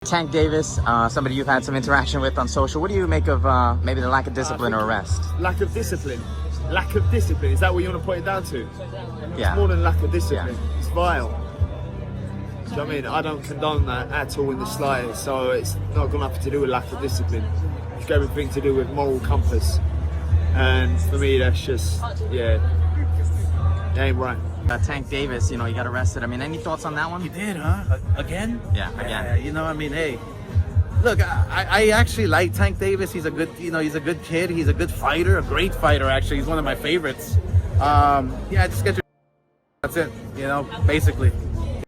Tank Davis, somebody you've had some interaction with on social. What do you make of maybe the lack of discipline or arrest? Lack of discipline. Lack of discipline. Is that what you want to put it down to? Yeah. It's more than lack of discipline. Yeah. It's vile. Do you know what I mean? I don't condone that at all in the slightest. So it's not got nothing to do with lack of discipline. It's got everything to do with moral compass. And for me, that's just, yeah, it ain't right. Tank Davis, he got arrested. I mean, any thoughts on that one? You did, huh? Again? Yeah, again. Hey, look, I actually like Tank Davis. He's a good, he's a good kid. He's a good fighter, a great fighter, actually. He's one of my favorites. Yeah, just get your that's it, basically.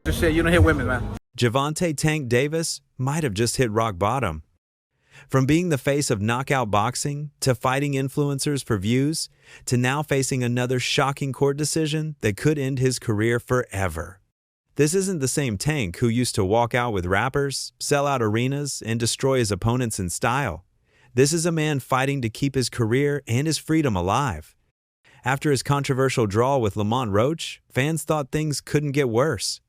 Just shit, you don't hit women, man. Gervonta Tank Davis might have just hit rock bottom. From being the face of knockout boxing, to fighting influencers for views, to now facing another shocking court decision that could end his career forever. This isn't the same Tank who used to walk out with rappers, sell out arenas, and destroy his opponents in style. This is a man fighting to keep his career and his freedom alive. After his controversial draw with Lamont Roach, fans thought things couldn't get worse.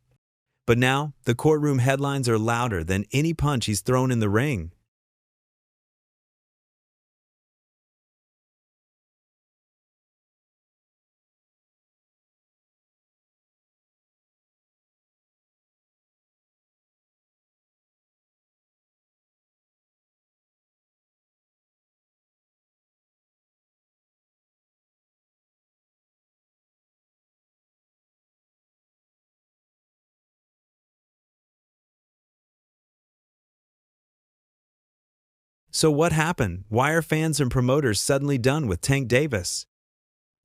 But now, the courtroom headlines are louder than any punch he's thrown in the ring. So what happened? Why are fans and promoters suddenly done with Tank Davis?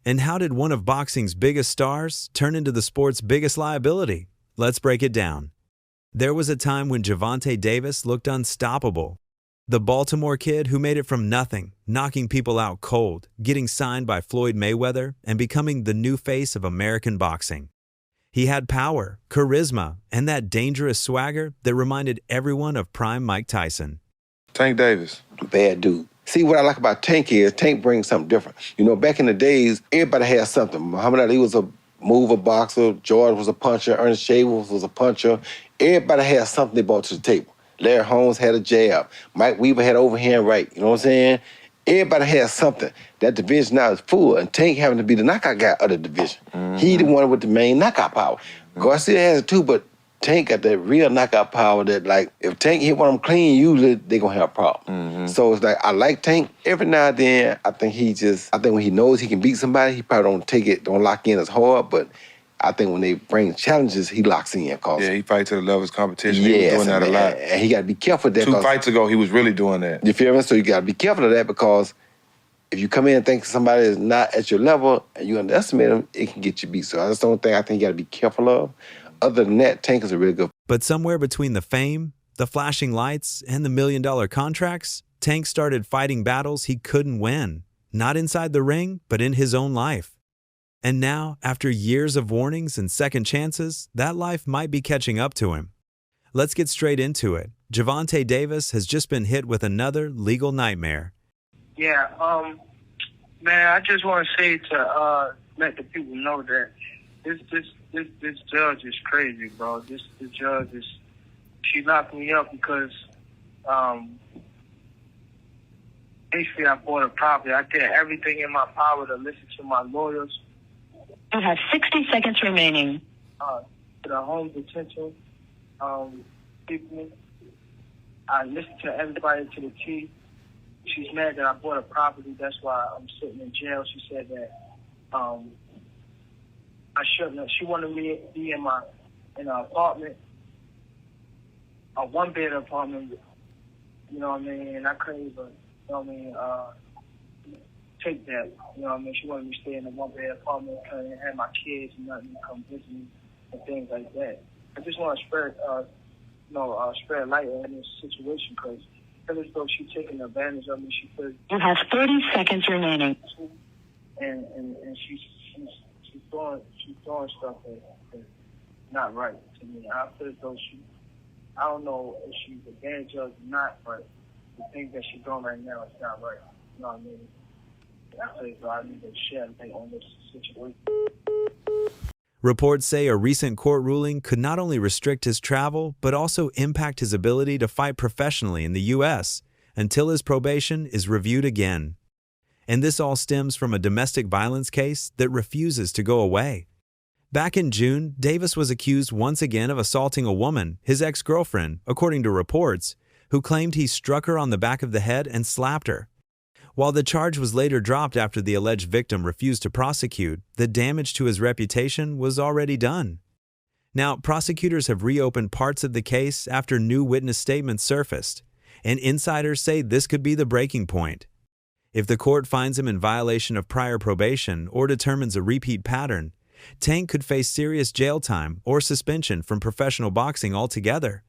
And how did one of boxing's biggest stars turn into the sport's biggest liability? Let's break it down. There was a time when Gervonta Davis looked unstoppable. The Baltimore kid who made it from nothing, knocking people out cold, getting signed by Floyd Mayweather, and becoming the new face of American boxing. He had power, charisma, and that dangerous swagger that reminded everyone of prime Mike Tyson. Tank Davis. Bad dude. See, what I like about Tank is Tank brings something different. Back in the days, everybody had something. Muhammad Ali was a mover boxer. George was a puncher. Ernest Shavers was a puncher. Everybody had something they brought to the table. Larry Holmes had a jab. Mike Weaver had overhand right. You know what I'm saying? Everybody had something. That division now is full, and Tank having to be the knockout guy of the division. Mm-hmm. He the one with the main knockout power. Mm-hmm. Garcia has it too, but Tank got that real knockout power that, like, if Tank hit one of them clean, usually they gonna have a problem. Mm-hmm. So it's like, I like Tank. Every now and then, I think when he knows he can beat somebody, he probably don't lock in as hard, but I think when they bring challenges, he locks in. Yeah, he fights to the level of his competition. He was doing that a lot. And he got to be careful of that. 2 fights ago, he was really doing that. You feel me? So you got to be careful of that, because if you come in and think somebody is not at your level and you underestimate them, it can get you beat. So that's the only thing I think you got to be careful of. Other than that, Tank is a really good. But somewhere between the fame, the flashing lights, and the million-dollar contracts, Tank started fighting battles he couldn't win. Not inside the ring, but in his own life. And now, after years of warnings and second chances, that life might be catching up to him. Let's get straight into it. Gervonta Davis has just been hit with another legal nightmare. Yeah, man, I just want to say to let the people know that this judge is crazy, bro. This judge she locked me up because basically I bought a property. I did everything in my power to listen to my lawyers. You have 60 seconds remaining. To the home detention people. I listened to everybody to the T. She's mad that I bought a property. That's why I'm sitting in jail. She said that I shouldn't have. She wanted me to be in an apartment, a one-bed apartment. You know what I mean? And I couldn't even, take that. You know what I mean? She wanted me to stay in a one-bed apartment and have my kids and nothing to come visit me and things like that. I just want to spread light on this situation, because I feel as though she's taking advantage of me. She feels You have 30 seconds remaining. and she's doing stuff that's not right to me. I feel as though I don't know if she's a bad judge or not, but the things that she's doing right now is not right. You know what I mean? I feel as though I need to share light on this situation. Reports say a recent court ruling could not only restrict his travel, but also impact his ability to fight professionally in the U.S. until his probation is reviewed again. And this all stems from a domestic violence case that refuses to go away. Back in June, Davis was accused once again of assaulting a woman, his ex-girlfriend, according to reports, who claimed he struck her on the back of the head and slapped her. While the charge was later dropped after the alleged victim refused to prosecute, the damage to his reputation was already done. Now, prosecutors have reopened parts of the case after new witness statements surfaced, and insiders say this could be the breaking point. If the court finds him in violation of prior probation or determines a repeat pattern, Tank could face serious jail time or suspension from professional boxing altogether.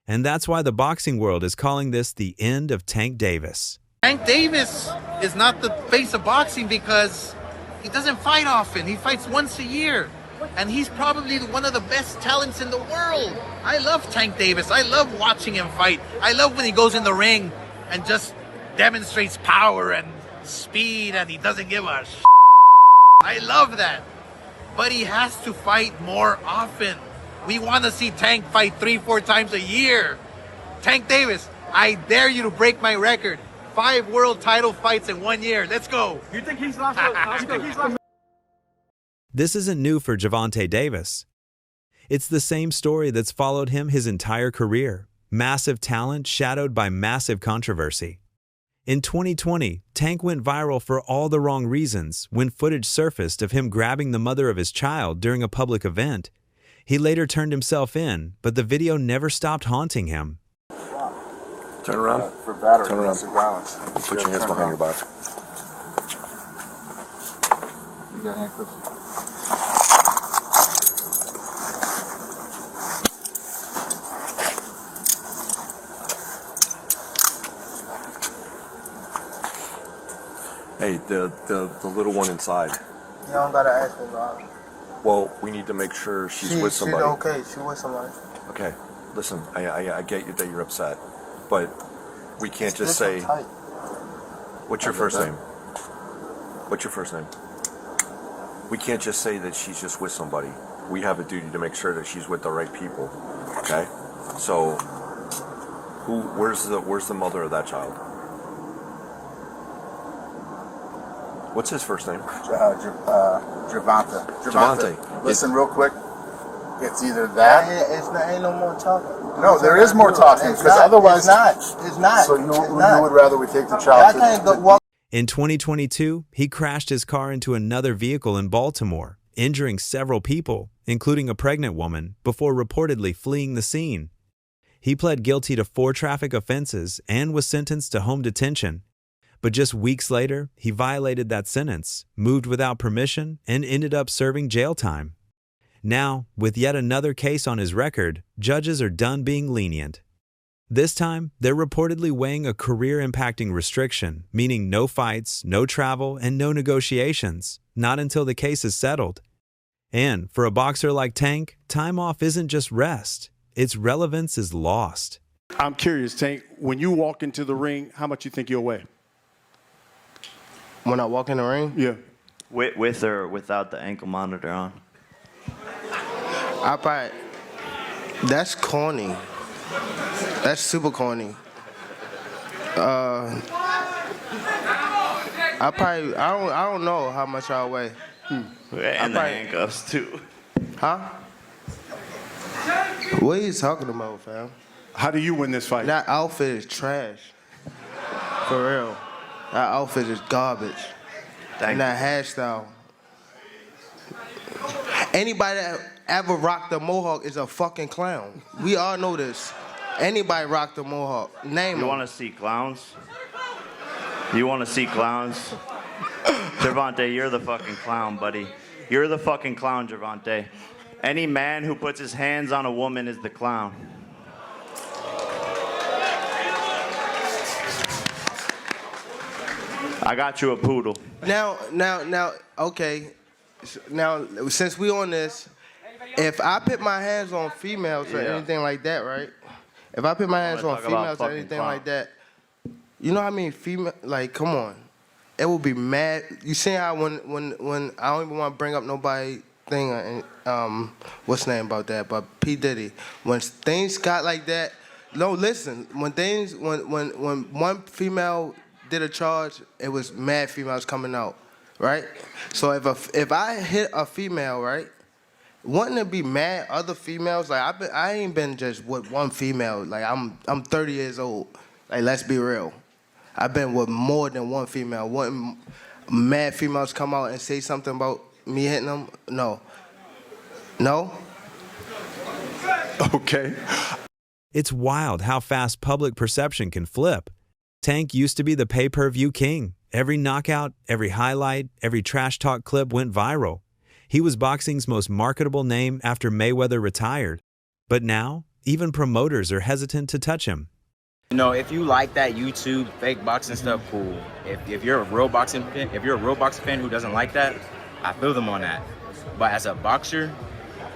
And that's why the boxing world is calling this the end of Tank Davis. Tank Davis is not the face of boxing because he doesn't fight often. He fights once a year. And he's probably one of the best talents in the world. I love Tank Davis. I love watching him fight. I love when he goes in the ring and just demonstrates power and speed and he doesn't give a shit. I love that. But he has to fight more often. We want to see Tank fight 3-4 times a year. Tank Davis, I dare you to break my record. 5 world title fights in 1 year. Let's go. You think he's lost? This isn't new for Gervonta Davis. It's the same story that's followed him his entire career. Massive talent shadowed by massive controversy. In 2020, Tank went viral for all the wrong reasons when footage surfaced of him grabbing the mother of his child during a public event. He later turned himself in, but the video never stopped haunting him. Turn around. For battery, Turn around. domestic violence. Put your hands behind your back. You got handcuffs? Hey, the little one inside. You don't gotta ask me about it. Well, we need to make sure she's with somebody. She's okay. She's with somebody. Okay, listen, I get you that you're upset, but we can't just say. Tight. What's your first name? What's your first name? We can't just say that she's just with somebody. We have a duty to make sure that she's with the right people. Okay, so where's the mother of that child? What's his first name? Gervonta. Gervonta. Listen real quick. It's either that. Ain't no more talking. No, there is more talking because otherwise it's not. So you would rather we take the child. I can't go walk. In 2022, he crashed his car into another vehicle in Baltimore, injuring several people, including a pregnant woman, before reportedly fleeing the scene. He pled guilty to 4 traffic offenses and was sentenced to home detention. But just weeks later, he violated that sentence, moved without permission, and ended up serving jail time. Now, with yet another case on his record, judges are done being lenient. This time, they're reportedly weighing a career-impacting restriction, meaning no fights, no travel, and no negotiations, not until the case is settled. And for a boxer like Tank, time off isn't just rest. Its relevance is lost. I'm curious, Tank, when you walk into the ring, how much you think you'll weigh? When I walk in the ring? Yeah. With or without the ankle monitor on? That's corny. That's super corny. I don't know how much I'll weigh. And the handcuffs too. Huh? What are you talking about, fam? How do you win this fight? That outfit is trash. For real. That outfit is garbage. And that hairstyle. Anybody that ever rocked a mohawk is a fucking clown. We all know this. Anybody rocked a mohawk. Name them. You want to see clowns? You want to see clowns? Gervonta, you're the fucking clown, buddy. You're the fucking clown, Gervonta. Any man who puts his hands on a woman is the clown. I got you a poodle. Now, okay. Now, since we on this, if I put my hands on females or anything like that, right? If I put my hands on females or anything like that, you know how many female? Like, come on, it would be mad. You see how when I don't even want to bring up nobody thing, what's the name about that? But P Diddy, when things got like that, no, listen. When one female did a charge, it was mad females coming out, right? So if I hit a female, right, wouldn't it be mad other females? Like I ain't been just with one female. Like I'm 30 years old. Like let's be real. I've been with more than one female. Wouldn't mad females come out and say something about me hitting them? No. No? Okay. It's wild how fast public perception can flip. Tank used to be the pay-per-view king. Every knockout, every highlight, every trash talk clip went viral. He was boxing's most marketable name after Mayweather retired. But now, even promoters are hesitant to touch him. You know, if you like that YouTube fake boxing stuff, cool. If you're a real boxing fan who doesn't like that, I feel them on that. But as a boxer,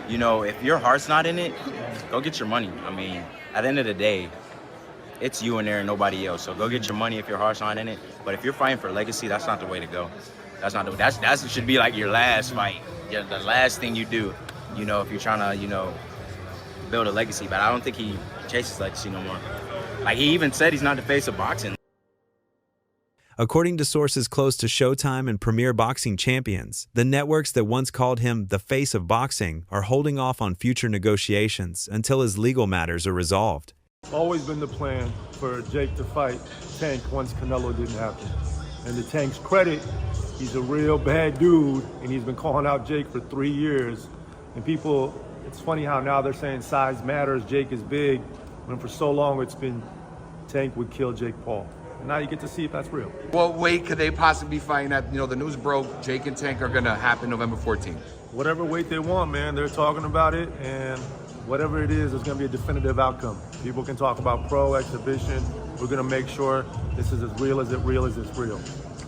you know, if your heart's not in it, go get your money. I mean, at the end of the day, it's you in there and nobody else. So go get your money if your heart's not in it. But if you're fighting for legacy, that's not the way to go. That should be like your last fight. Yeah, the last thing you do, you know, if you're trying to, you know, build a legacy. But I don't think he chases legacy no more. Like, he even said he's not the face of boxing. According to sources close to Showtime and Premier Boxing Champions, the networks that once called him the face of boxing are holding off on future negotiations until his legal matters are resolved. It's always been the plan for Jake to fight Tank once Canelo didn't happen. And to Tank's credit, he's a real bad dude, and he's been calling out Jake for 3 years. And people, it's funny how now they're saying size matters, Jake is big, when for so long it's been Tank would kill Jake Paul. And now you get to see if that's real. What weight could they possibly be fighting at? You know, the news broke, Jake and Tank are gonna happen November 14th. Whatever weight they want, man, they're talking about it, and whatever it is, there's gonna be a definitive outcome. People can talk about pro, exhibition. We're gonna make sure this is as real as it's real.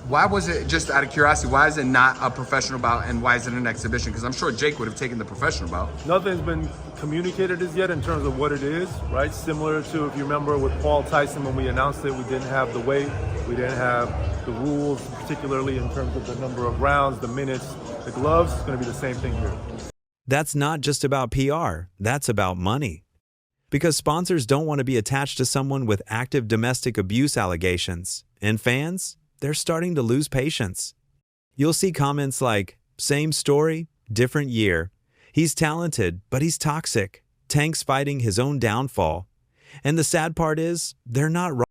Why was it, just out of curiosity, why is it not a professional bout and why is it an exhibition? Because I'm sure Jake would have taken the professional bout. Nothing's been communicated as yet in terms of what it is, right? Similar to, if you remember with Paul Tyson, when we announced it, we didn't have the weight, we didn't have the rules, particularly in terms of the number of rounds, the minutes, the gloves. It's gonna be the same thing here. That's not just about PR, that's about money. Because sponsors don't want to be attached to someone with active domestic abuse allegations, and fans, they're starting to lose patience. You'll see comments like, same story, different year. He's talented, but he's toxic. Tank's fighting his own downfall. And the sad part is, they're not wrong.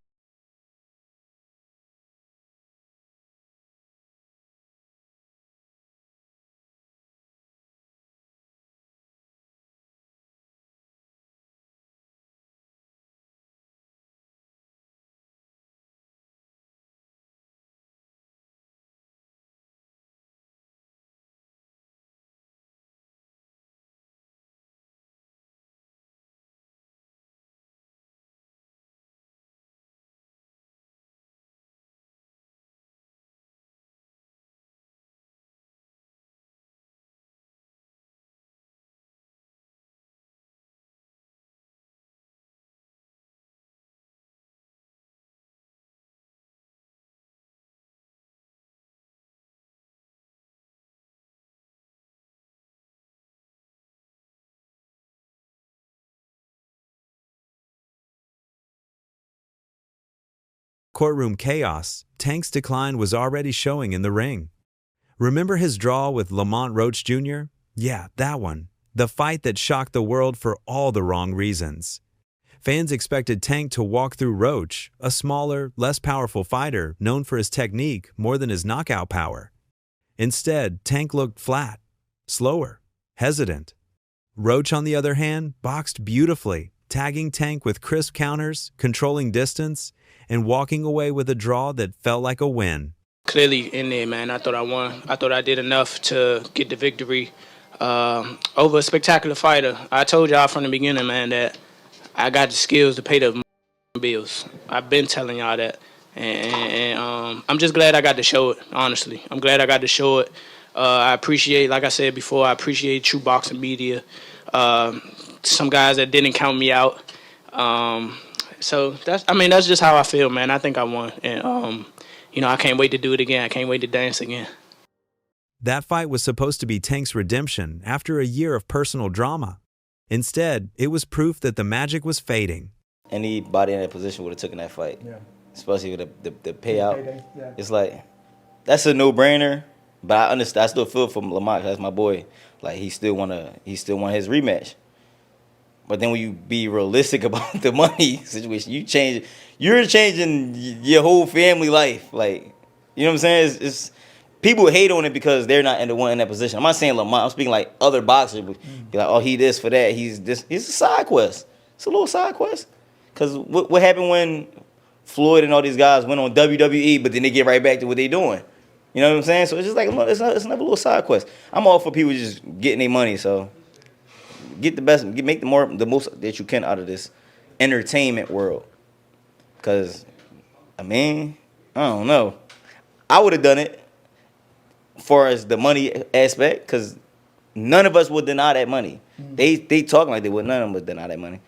Courtroom chaos, Tank's decline was already showing in the ring. Remember his draw with Lamont Roach Jr.? Yeah, that one. The fight that shocked the world for all the wrong reasons. Fans expected Tank to walk through Roach, a smaller, less powerful fighter known for his technique more than his knockout power. Instead, Tank looked flat, slower, hesitant. Roach, on the other hand, boxed beautifully, tagging Tank with crisp counters, controlling distance, and walking away with a draw that felt like a win. Clearly in there, man. I thought I won. I thought I did enough to get the victory over a spectacular fighter. I told y'all from the beginning, man, that I got the skills to pay the bills. I've been telling y'all that. And I'm just glad I got to show it, honestly. I'm glad I got to show it. I appreciate, like I said before, I appreciate True Boxing Media. Some guys that didn't count me out. So that's just how I feel, man. I think I won, and I can't wait to do it again. I can't wait to dance again. That fight was supposed to be Tank's redemption after a year of personal drama. Instead, it was proof that the magic was fading. Anybody in that position would have taken that fight, especially with the payout. Payday, yeah. It's like, that's a no-brainer, but I understand. I still feel for Lamont. That's my boy. Like, he still want his rematch. But then when you be realistic about the money situation, you're changing your whole family life. Like, you know what I'm saying? It's people hate on it because they're not in that position. I'm not saying Lamont. I'm speaking like other boxers. Be like, oh, he this for that. He's this. It's a side quest. It's a little side quest. Because what happened when Floyd and all these guys went on WWE, but then they get right back to what they doing? You know what I'm saying? So it's just like, it's another little side quest. I'm all for people just getting their money. So get the best, make the most that you can out of this entertainment world. Because, I mean, I don't know. I would have done it as far as the money aspect, because none of us would deny that money. They talking like they would. None of them would deny that money.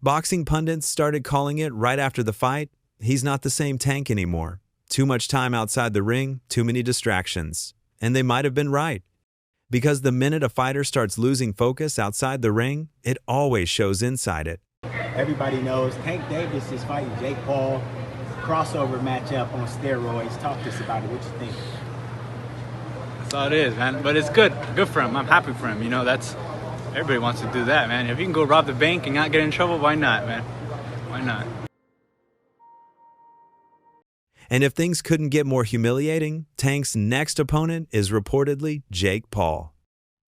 Boxing pundits started calling it right after the fight, he's not the same Tank anymore. Too much time outside the ring, too many distractions. And they might have been right. Because the minute a fighter starts losing focus outside the ring, it always shows inside it. Everybody knows Tank Davis is fighting Jake Paul, crossover matchup on steroids. Talk to us about it. What you think? That's all it is, man. But it's good. Good for him. I'm happy for him. You know, everybody wants to do that, man. If you can go rob the bank and not get in trouble, why not, man? Why not? And if things couldn't get more humiliating, Tank's next opponent is reportedly Jake Paul.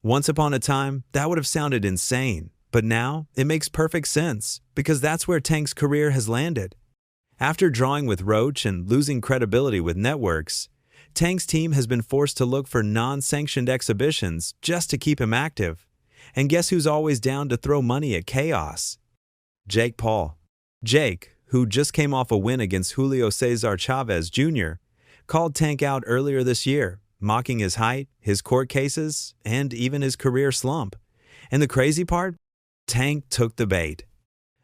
Once upon a time, that would have sounded insane, but now it makes perfect sense because that's where Tank's career has landed. After drawing with Roach and losing credibility with networks, Tank's team has been forced to look for non-sanctioned exhibitions just to keep him active. And guess who's always down to throw money at chaos? Jake Paul. Jake, who just came off a win against Julio Cesar Chavez Jr., called Tank out earlier this year, mocking his height, his court cases, and even his career slump. And the crazy part? Tank took the bait.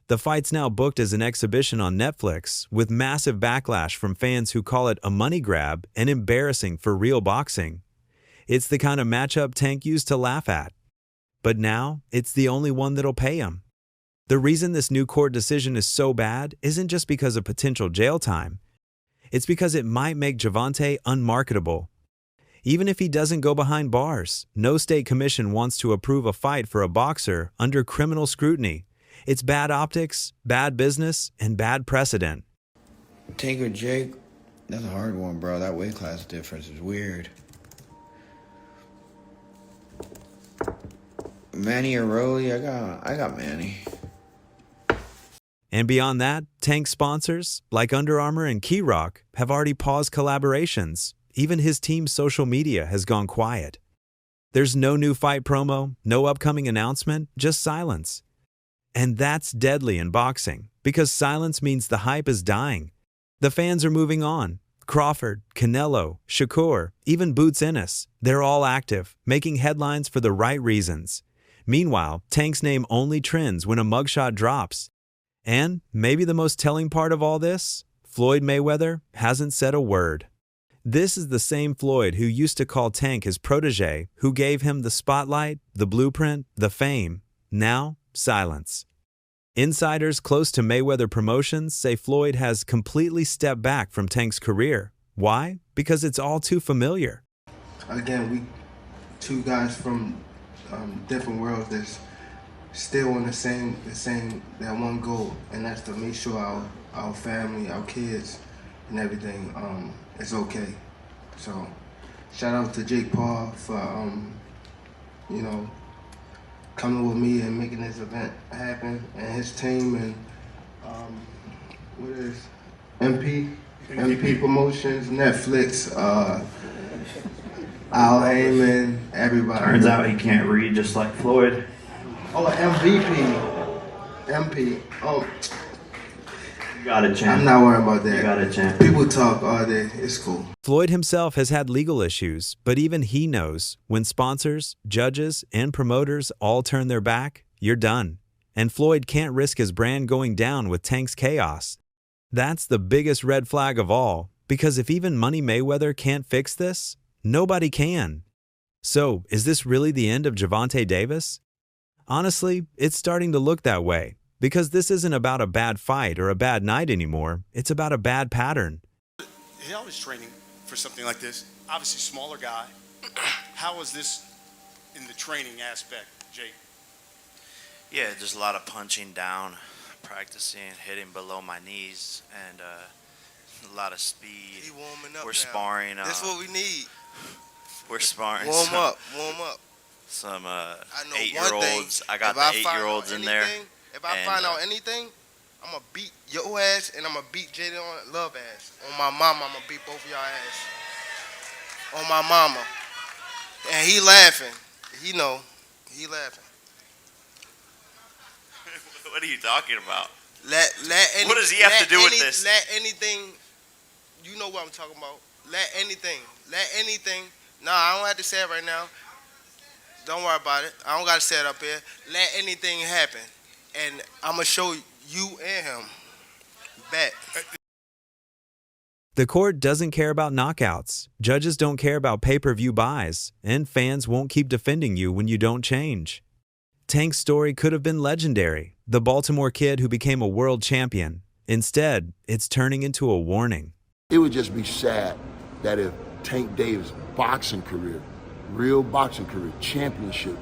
The fight's now booked as an exhibition on Netflix, with massive backlash from fans who call it a money grab and embarrassing for real boxing. It's the kind of matchup Tank used to laugh at. But now, it's the only one that'll pay him. The reason this new court decision is so bad isn't just because of potential jail time. It's because it might make Gervonta unmarketable. Even if he doesn't go behind bars, no state commission wants to approve a fight for a boxer under criminal scrutiny. It's bad optics, bad business, and bad precedent. Tank or Jake, that's a hard one, bro. That weight class difference is weird. Manny or Rolly, I got Manny. And beyond that, Tank sponsors, like Under Armour and Key Rock, have already paused collaborations. Even his team's social media has gone quiet. There's no new fight promo, no upcoming announcement, just silence. And that's deadly in boxing, because silence means the hype is dying. The fans are moving on. Crawford, Canelo, Shakur, even Boots Ennis, they're all active, making headlines for the right reasons. Meanwhile, Tank's name only trends when a mugshot drops. And maybe the most telling part of all this, Floyd Mayweather hasn't said a word. This is the same Floyd who used to call Tank his protege, who gave him the spotlight, the blueprint, the fame. Now, silence. Insiders close to Mayweather Promotions say Floyd has completely stepped back from Tank's career. Why? Because it's all too familiar. Again, we two guys from different worlds that's still on the same that one goal, and that's to make sure our family, our kids, and everything is okay. So, shout out to Jake Paul for coming with me and making this event happen, and his team, and what is MP Promotions, Netflix, Al Heyman, everybody. Turns out he can't read just like Floyd. Oh, MP. Oh, You got a chance. I'm not worried about that. You got a chance. People talk all day. It's cool. Floyd himself has had legal issues, but even he knows when sponsors, judges, and promoters all turn their back, you're done. And Floyd can't risk his brand going down with Tank's chaos. That's the biggest red flag of all, because if even Money Mayweather can't fix this, Nobody can. So, is this really the end of Gervonta Davis? Honestly, it's starting to look that way, because this isn't about a bad fight or a bad night anymore. It's about a bad pattern. How is training for something like this? Obviously, smaller guy. How is this in the training aspect, Jake? Yeah, just a lot of punching down, practicing, hitting below my knees, and a lot of speed. He warming up We're now. sparring. That's what we need. We're sparring. Warm up. Some I know 8-year-olds. I got the 8-year-olds in there. If I find out anything, I'm going to beat your ass and I'm going to beat Jaden Love ass. On my mama, I'm going to beat both of y'all ass. On my mama. And he laughing. He know. He laughing. What are you talking about? What does he have to do with this? Let anything, you know what I'm talking about. Let anything. Nah, I don't have to say it right now. Don't worry about it. I don't got to say it up here. Let anything happen. And I'm going to show you and him. Bet. The court doesn't care about knockouts, judges don't care about pay-per-view buys, and fans won't keep defending you when you don't change. Tank's story could have been legendary, the Baltimore kid who became a world champion. Instead, it's turning into a warning. It would just be sad that if Tank Davis' boxing career, real boxing career, championship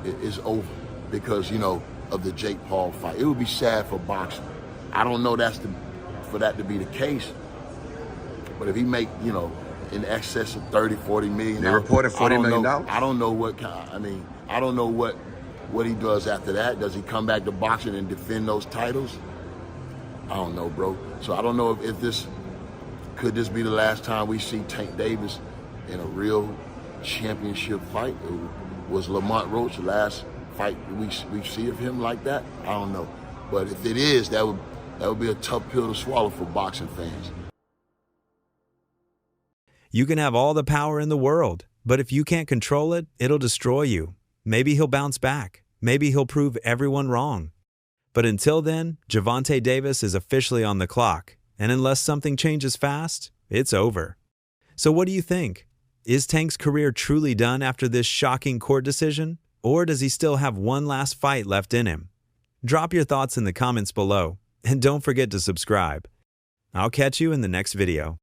is over because, of the Jake Paul fight. It would be sad for boxing. I don't know for that to be the case, but if he make, in excess of 30, 40 million. They reported $40 million. I don't know what kind, I don't know what he does after that. Does he come back to boxing and defend those titles? I don't know, bro. So I don't know if could this be the last time we see Tank Davis in a real championship fight? Was Lamont Roach the last fight we see of him like that? I don't know. But if it is, that would be a tough pill to swallow for boxing fans. You can have all the power in the world, but if you can't control it, it'll destroy you. Maybe he'll bounce back. Maybe he'll prove everyone wrong. But until then, Gervonta Davis is officially on the clock, and unless something changes fast, it's over. So what do you think? Is Tank's career truly done after this shocking court decision? Or does he still have one last fight left in him? Drop your thoughts in the comments below, and don't forget to subscribe. I'll catch you in the next video.